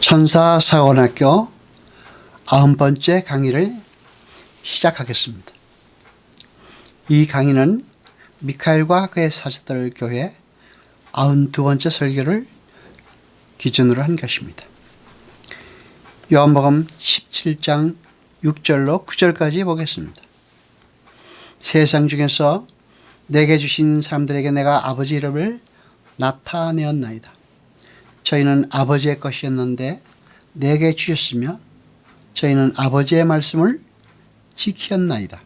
천사사관학교 90번째 강의를 시작하겠습니다. 이 강의는 미카엘과 그의 사제들 교회 92번째 설교를 기준으로 한 것입니다. 요한복음 17장 6절로 9절까지 보겠습니다. 세상 중에서 내게 주신 사람들에게 내가 아버지 이름을 나타내었나이다. 저희는 아버지의 것이었는데 내게 주셨으며 저희는 아버지의 말씀을 지켰나이다.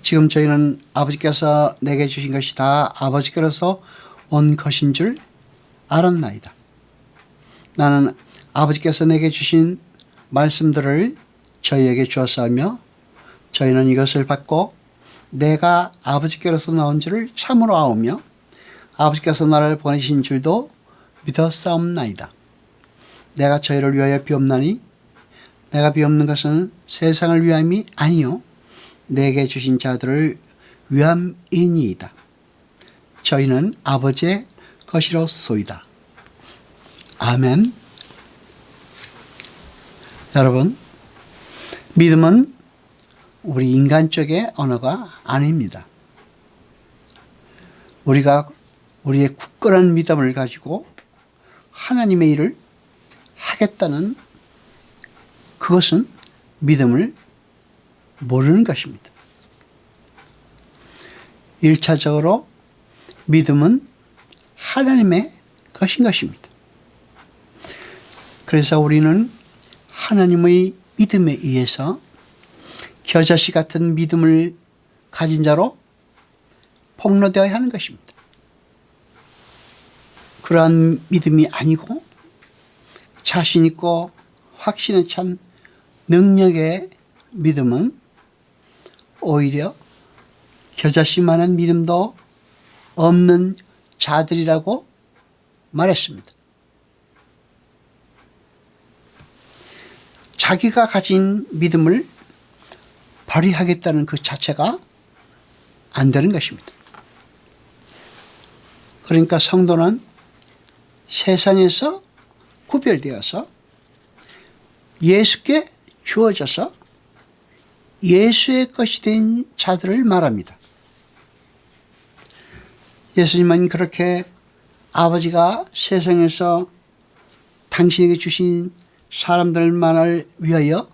지금 저희는 아버지께서 내게 주신 것이 다 아버지께로서 온 것인 줄 알았나이다. 나는 아버지께서 내게 주신 말씀들을 저희에게 주었사오며 저희는 이것을 받고 내가 아버지께로서 나온 줄을 참으로 아오며 아버지께서 나를 보내신 줄도 믿었사옵나이다. 내가 저희를 위하여 비옵나니 내가 비옵는 것은 세상을 위함이 아니요 내게 주신 자들을 위함이니이다. 저희는 아버지의 것이로소이다. 아멘. 여러분, 믿음은 우리 인간 쪽의 언어가 아닙니다. 우리가 우리의 굳건한 믿음을 가지고 하나님의 일을 하겠다는 그것은 믿음을 모르는 것입니다. 1차적으로 믿음은 하나님의 것인 것입니다. 그래서 우리는 하나님의 믿음에 의해서 겨자씨 같은 믿음을 가진 자로 폭로되어야 하는 것입니다. 그러한 믿음이 아니고 자신 있고 확신에 찬 능력의 믿음은 오히려 겨자씨만한 믿음도 없는 자들이라고 말했습니다. 자기가 가진 믿음을 발휘하겠다는 그 자체가 안 되는 것입니다. 그러니까 성도는 세상에서 구별되어서 예수께 주어져서 예수의 것이 된 자들을 말합니다. 예수님은 그렇게 아버지가 세상에서 당신에게 주신 사람들만을 위하여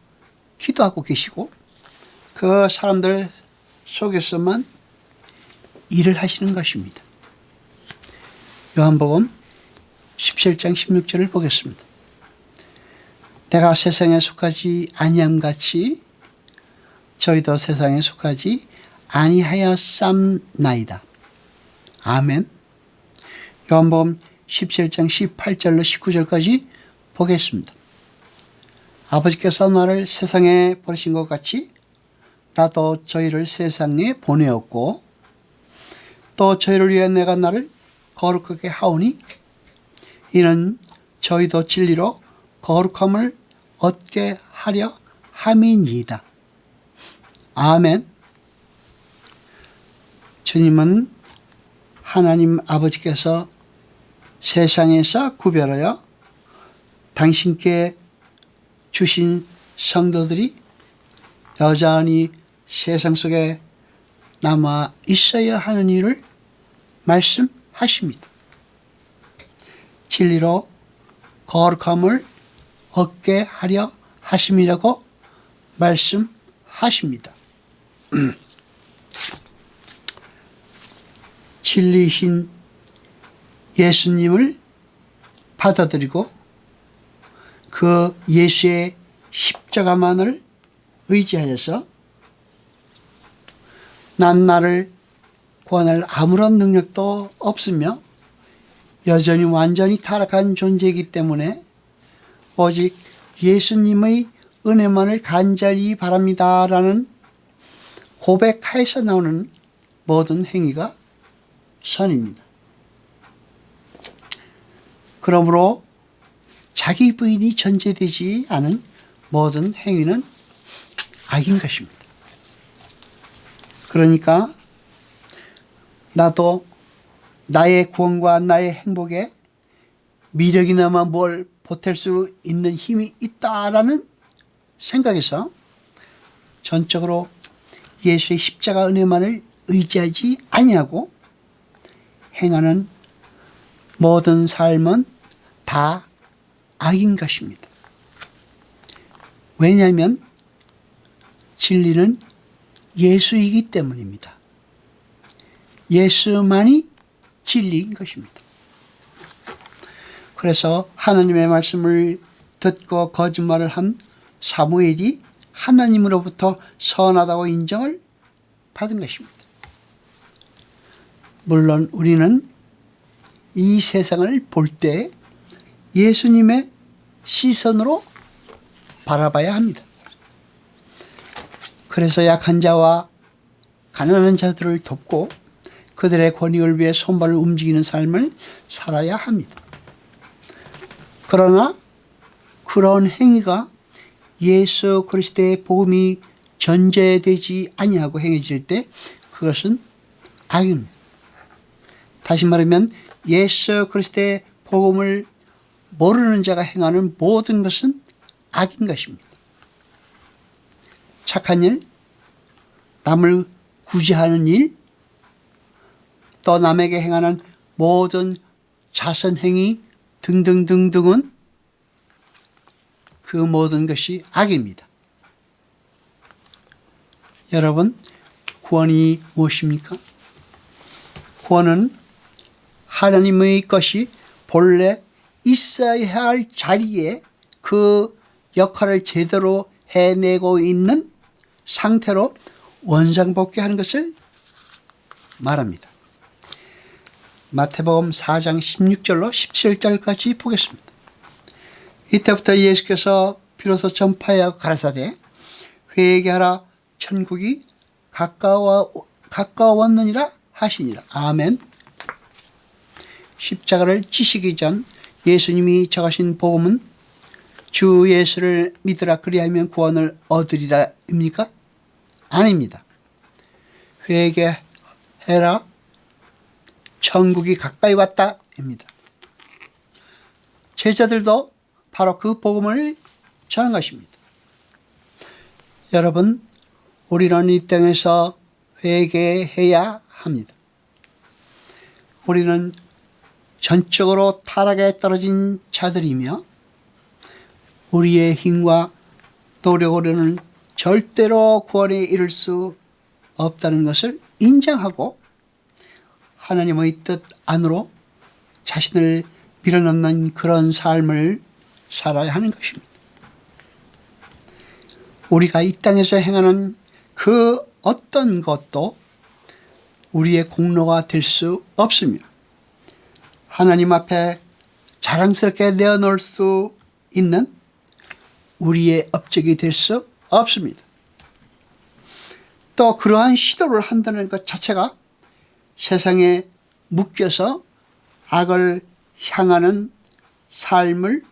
기도하고 계시고 그 사람들 속에서만 일을 하시는 것입니다. 요한복음 17장 16절을 보겠습니다. 내가 세상에 속하지 아니함같이 저희도 세상에 속하지 아니하였삼나이다. 아멘. 요한복음 17장 18절로 19절까지 보겠습니다. 아버지께서 나를 세상에 보내신 것 같이 나도 저희를 세상에 보내었고 또 저희를 위해 내가 나를 거룩하게 하오니 이는 저희도 진리로 거룩함을 얻게 하려 함이니이다. 아멘. 주님은 하나님 아버지께서 세상에서 구별하여 당신께 주신 성도들이 여전히 세상 속에 남아 있어야 하는 일을 말씀하십니다. 진리로 거룩함을 얻게 하려 하심이라고 말씀하십니다. 진리신 예수님을 받아들이고 그 예수의 십자가만을 의지하여서 난 나를 구원할 아무런 능력도 없으며 여전히 완전히 타락한 존재이기 때문에 오직 예수님의 은혜만을 간절히 바랍니다라는 고백하에서 나오는 모든 행위가 선입니다. 그러므로 자기 부인이 전제되지 않은 모든 행위는 악인 것입니다. 그러니까 나도 나의 구원과 나의 행복에 미력이나마 뭘 보탤 수 있는 힘이 있다라는 생각에서 전적으로 예수의 십자가 은혜만을 의지하지 아니하고 행하는 모든 삶은 다 악인 것입니다. 왜냐하면 진리는 예수이기 때문입니다. 예수만이 진리인 것입니다. 그래서 하나님의 말씀을 듣고 거짓말을 한 사무엘이 하나님으로부터 선하다고 인정을 받은 것입니다. 물론 우리는 이 세상을 볼 때 예수님의 시선으로 바라봐야 합니다. 그래서 약한 자와 가난한 자들을 돕고 그들의 권익을 위해 손발을 움직이는 삶을 살아야 합니다. 그러나 그런 행위가 예수 그리스도의 복음이 전제되지 아니하고 행해질 때 그것은 악입니다. 다시 말하면 예수 그리스도의 복음을 모르는 자가 행하는 모든 것은 악인 것입니다. 착한 일, 남을 구제하는 일, 또 남에게 행하는 모든 자선행위 등등등등은 그 모든 것이 악입니다. 여러분, 구원이 무엇입니까? 구원은 하나님의 것이 본래 있어야 할 자리에 그 역할을 제대로 해내고 있는 상태로 원상복귀하는 것을 말합니다. 마태복음 4장 16절로 17절까지 보겠습니다. 이때부터 예수께서 비로소 전파하여 가라사대 회개하라 천국이 가까웠느니라 하시니라. 아멘. 십자가를 지시기 전 예수님이 적으신 복음은 주 예수를 믿으라 그리하면 구원을 얻으리라 입니까? 아닙니다. 회개해라 천국이 가까이 왔다 입니다. 제자들도 바로 그 복음을 전한 것입니다. 여러분, 우리는 이 땅에서 회개해야 합니다. 우리는 전적으로 타락에 떨어진 자들이며 우리의 힘과 노력으로는 절대로 구원에 이를 수 없다는 것을 인정하고 하나님의 뜻 안으로 자신을 밀어넣는 그런 삶을 살아야 하는 것입니다. 우리가 이 땅에서 행하는 그 어떤 것도 우리의 공로가 될 수 없으며 하나님 앞에 자랑스럽게 내어놓을 수 있는 우리의 업적이 될 수 없습니다. 또 그러한 시도를 한다는 것 자체가 세상에 묶여서 악을 향하는 삶을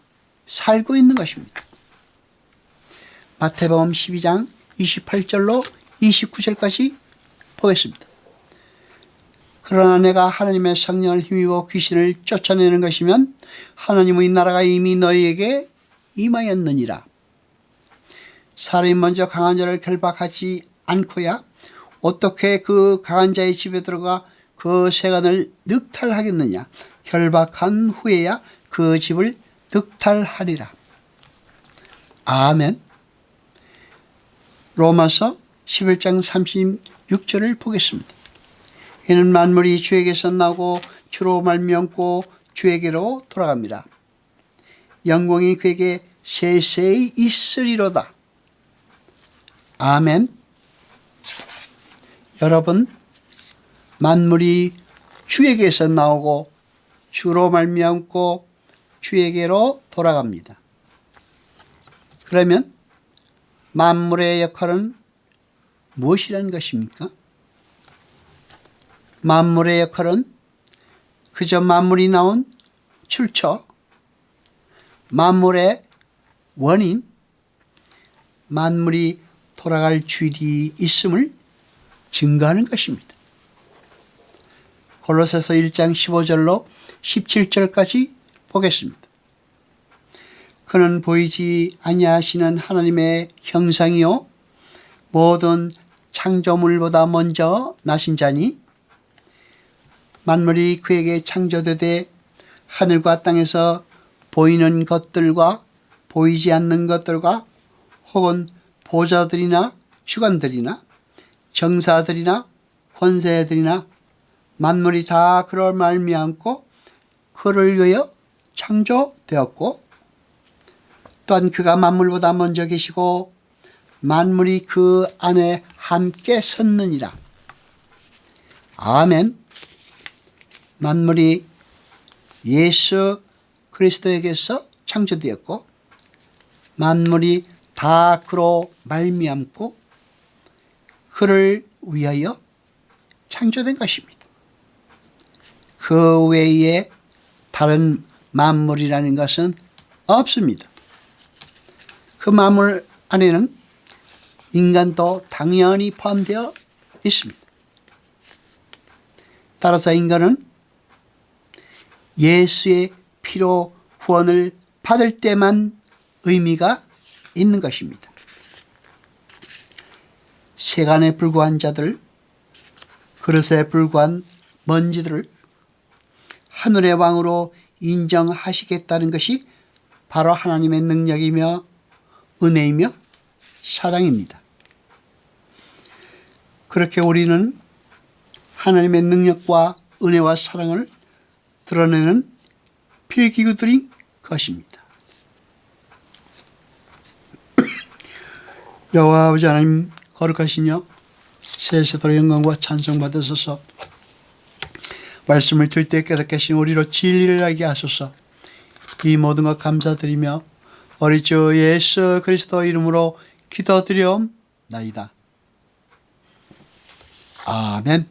살고 있는 것입니다. 마태복음 12장 28절로 29절까지 보겠습니다. 그러나 내가 하나님의 성령을 힘입어 귀신을 쫓아내는 것이면 하나님의 나라가 이미 너희에게 임하였느니라. 사람이 먼저 강한 자를 결박하지 않고야 어떻게 그 강한 자의 집에 들어가 그 세간을 늑탈하겠느냐. 결박한 후에야 그 집을 늑탈하리라. 아멘. 로마서 11장 36절을 보겠습니다. 이는 만물이 주에게서 나고 주로 말미암고 주에게로 돌아갑니다. 영광이 그에게 세세히 있으리로다. 아멘. 여러분, 만물이 주에게서 나오고 주로 말미암고 주에게로 돌아갑니다. 그러면 만물의 역할은 무엇이라는 것입니까? 만물의 역할은 그저 만물이 나온 출처, 만물의 원인, 만물이 돌아갈 줄이 있음을 증거하는 것입니다. 골로새서 1장 15절로 17절까지 보겠습니다. 그는 보이지 아니하시는 하나님의 형상이요 모든 창조물보다 먼저 나신 자니 만물이 그에게 창조되되 하늘과 땅에서 보이는 것들과 보이지 않는 것들과 혹은 보좌들이나 주관들이나 정사들이나 권세들이나 만물이 다 그를 말미암고 그를 위하여 창조되었고 또한 그가 만물보다 먼저 계시고 만물이 그 안에 함께 섰느니라. 아멘. 만물이 예수 그리스도에게서 창조되었고 만물이 다 그로 말미암고 그를 위하여 창조된 것입니다. 그 외에 다른 만물이라는 것은 없습니다. 그 만물 안에는 인간도 당연히 포함되어 있습니다. 따라서 인간은 예수의 피로 구원을 받을 때만 의미가 있는 것입니다. 세간에 불과한 자들, 그릇에 불과한 먼지들을 하늘의 왕으로 인정하시겠다는 것이 바로 하나님의 능력이며 은혜이며 사랑입니다. 그렇게 우리는 하나님의 능력과 은혜와 사랑을 드러내는 필기구들인 것입니다. 여호와 아버지 하나님 거룩하시며 세세토록 영광과 찬송 받으소서. 말씀을 들 때 깨닫게 하신 우리로 진리를 알게 하소서. 이 모든 것 감사드리며 우리 주 예수 그리스도 이름으로 기도드리옵나이다. 아멘.